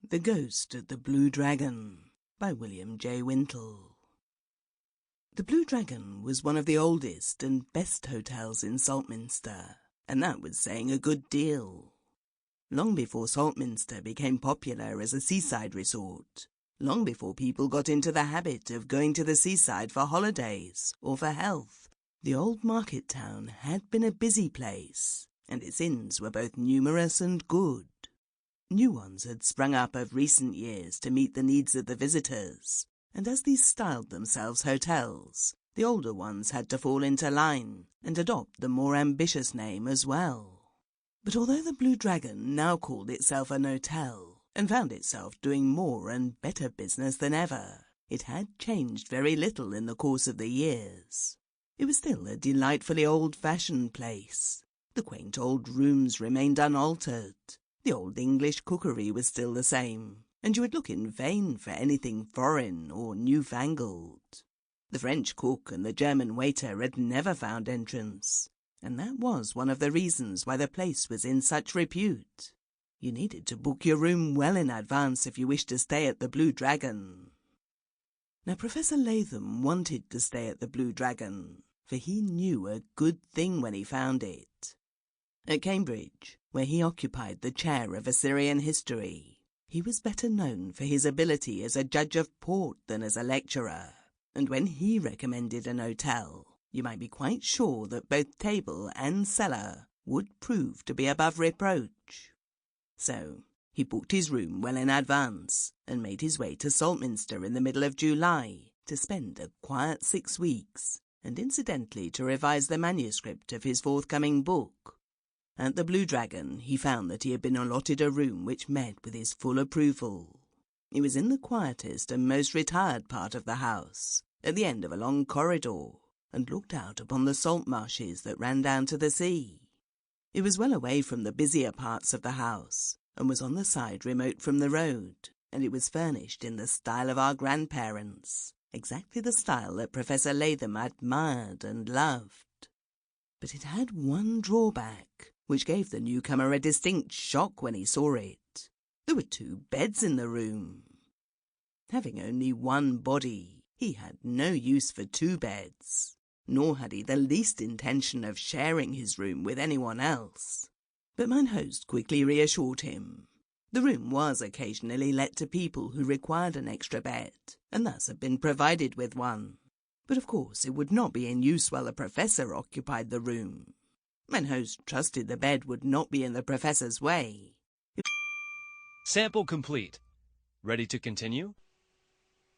The Ghost of the Blue Dragon by William J. Wintle. The Blue Dragon was one of the oldest and best hotels in Saltminster, and that was saying a good deal. Long before Saltminster became popular as a seaside resort, long before people got into the habit of going to the seaside for holidays or for health, the old market town had been a busy place, and its inns were both numerous and good. New ones had sprung up of recent years to meet the needs of the visitors, and as these styled themselves hotels, the older ones had to fall into line and adopt the more ambitious name as well. But although the Blue Dragon now called itself an hotel and found itself doing more and better business than ever, it had changed very little in the course of the years. It was still a delightfully old-fashioned place. The quaint old rooms remained unaltered. The old English cookery was still the same, and you would look in vain for anything foreign or newfangled. The French cook and the German waiter had never found entrance, and that was one of the reasons why the place was in such repute. You needed to book your room well in advance if you wished to stay at the Blue Dragon. Now Professor Latham wanted to stay at the Blue Dragon, for he knew a good thing when he found it. At Cambridge, where he occupied the chair of Assyrian history, he was better known for his ability as a judge of port than as a lecturer, and when he recommended an hotel, you might be quite sure that both table and cellar would prove to be above reproach. So he booked his room well in advance and made his way to Saltminster in the middle of July to spend a quiet 6 weeks, and incidentally to revise the manuscript of his forthcoming book. At the Blue Dragon he found that he had been allotted a room which met with his full approval. It was in the quietest and most retired part of the house, at the end of a long corridor, and looked out upon the salt marshes that ran down to the sea. It was well away from the busier parts of the house, and was on the side remote from the road, and it was furnished in the style of our grandparents, exactly the style that Professor Latham admired and loved. But it had one drawback, which gave the newcomer a distinct shock when he saw it. There were 2 beds in the room. Having only one body, he had no use for 2 beds, nor had he the least intention of sharing his room with anyone else. But mine host quickly reassured him. The room was occasionally let to people who required an extra bed, and thus had been provided with one. But of course it would not be in use while the professor occupied the room. Mine host trusted the bed would not be in the professor's way. Sample complete. Ready to continue?